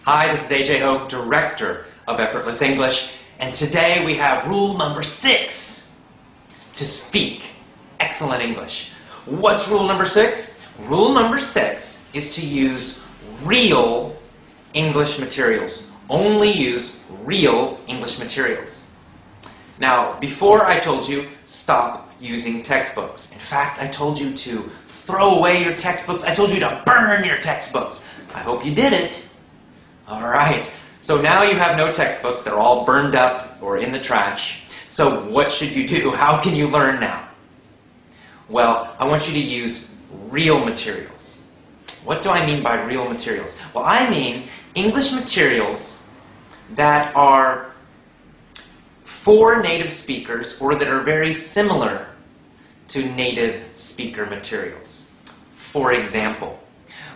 Hi, this is AJ Hogue, Director of Effortless English, and today we have rule number 6 to speak excellent English. What's rule number 6? Rule number 6 is to use real English materials. Only use real English materials. Now, before I told you, stop using textbooks. In fact, I told you to throw away your textbooks. I told you to burn your textbooks. I hope you did it. All right. So now you have no textbooks. They're all burned up or in the trash. So what should you do? How can you learn now? Well, I want you to use real materials. What do I mean by real materials? Well, I mean English materials that are for native speakers or that are very similar to native speaker materials. For example,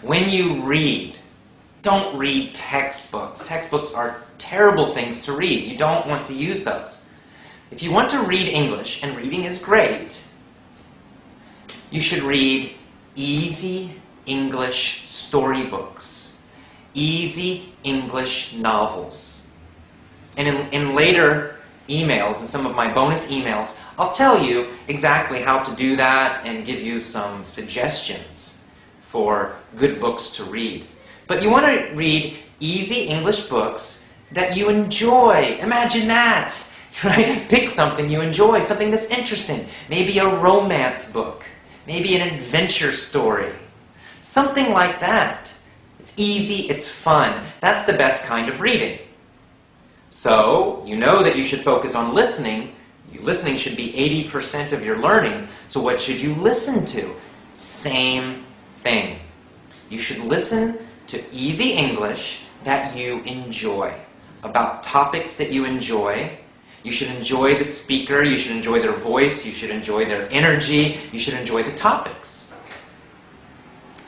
when you read, don't read textbooks. Textbooks are terrible things to read. You don't want to use those. If you want to read English, and reading is great, you should read easy English storybooks, easy English novels. And in later emails, and some of my bonus emails, I'll tell you exactly how to do that and give you some suggestions for good books to read. But you want to read easy English books that you enjoy. Imagine that, right? Pick something you enjoy, something that's interesting. Maybe a romance book, maybe an adventure story, something like that. It's easy, it's fun. That's the best kind of reading. So, you know that you should focus on listening. Listening should be 80% of your learning. So what should you listen to? Same thing. You should listen to easy English that you enjoy, about topics that you enjoy. You should enjoy the speaker, you should enjoy their voice, you should enjoy their energy, you should enjoy the topics.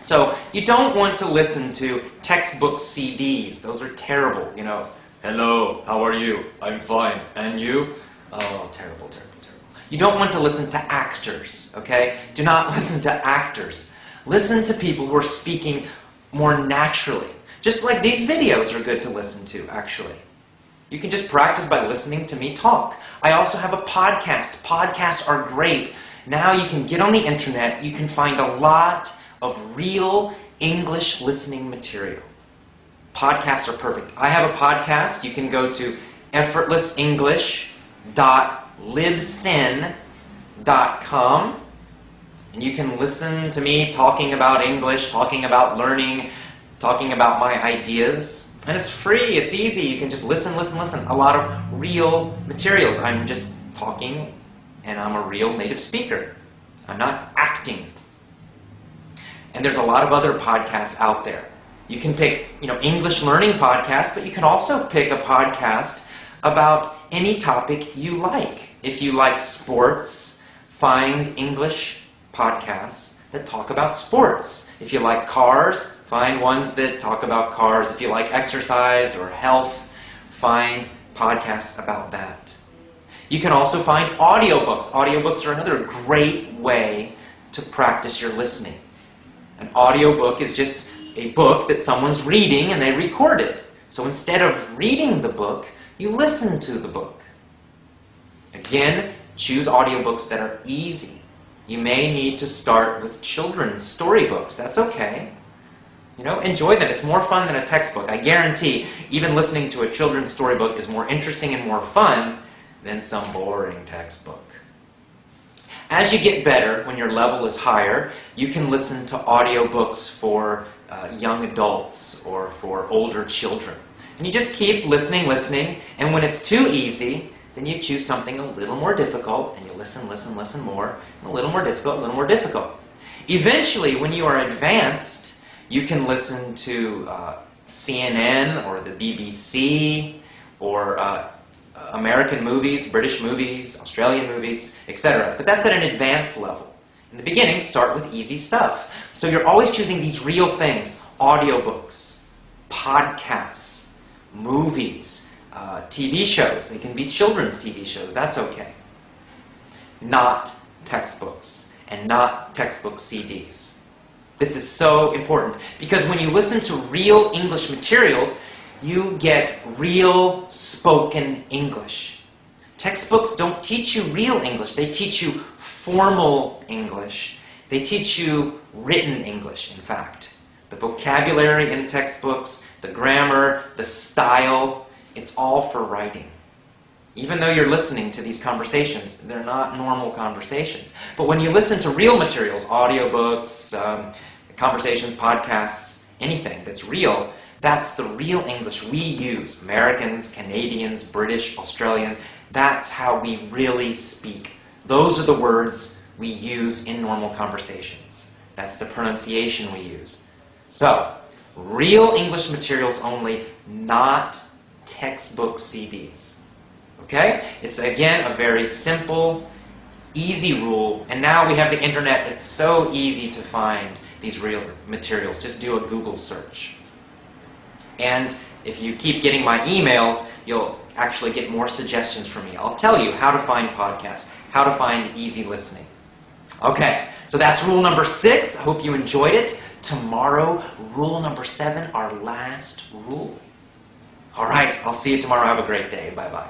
So you don't want to listen to textbook CDs. Those are terrible, you know. Hello, how are you? I'm fine. And you? Oh, terrible, terrible, terrible. You don't want to listen to actors, okay? Do not listen to actors. Listen to people who are speaking more naturally. Just like these videos are good to listen to, actually. You can just practice by listening to me talk. I also have a podcast. Podcasts are great. Now you can get on the internet. You can find a lot of real English listening material. Podcasts are perfect. I have a podcast. You can go to effortlessenglish.libsyn.com. And you can listen to me talking about English, talking about learning, talking about my ideas. And it's free, it's easy. You can just listen, listen, listen. A lot of real materials. I'm just talking, and I'm a real native speaker. I'm not acting. And there's a lot of other podcasts out there. You can pick, English learning podcasts, but you can also pick a podcast about any topic you like. If you like sports, find English podcasts that talk about sports. If you like cars, find ones that talk about cars. If you like exercise or health, find podcasts about that. You can also find audiobooks. Audiobooks are another great way to practice your listening. An audiobook is just a book that someone's reading and they record it. So instead of reading the book, you listen to the book. Again, choose audiobooks that are easy. You may need to start with children's storybooks. That's okay. Enjoy them. It's more fun than a textbook. I guarantee even listening to a children's storybook is more interesting and more fun than some boring textbook. As you get better, when your level is higher, you can listen to audiobooks for young adults or for older children. And you just keep listening, and when it's too easy, then you choose something a little more difficult, and you listen, listen, listen more, and a little more difficult, a little more difficult. Eventually, when you are advanced, you can listen to CNN or the BBC or American movies, British movies, Australian movies, etc. But that's at an advanced level. In the beginning, start with easy stuff. So you're always choosing these real things: audiobooks, podcasts, movies, TV shows. They can be children's TV shows. That's okay. Not textbooks and not textbook CDs. This is so important because when you listen to real English materials, you get real spoken English. Textbooks don't teach you real English. They teach you formal English. They teach you written English, in fact. The vocabulary in textbooks, the grammar, the style, it's all for writing. Even though you're listening to these conversations, they're not normal conversations. But when you listen to real materials, audiobooks, conversations, podcasts, anything that's real, that's the real English we use. Americans, Canadians, British, Australian, that's how we really speak. Those are the words we use in normal conversations. That's the pronunciation we use. So, real English materials only, not textbook CDs. Okay? It's, again, a very simple, easy rule. And now we have the internet. It's so easy to find these real materials. Just do a Google search. And if you keep getting my emails, you'll actually get more suggestions from me. I'll tell you how to find podcasts, how to find easy listening. Okay, so that's rule number 6. I hope you enjoyed it. Tomorrow, rule number 7, our last rule. All right, I'll see you tomorrow. Have a great day. Bye-bye.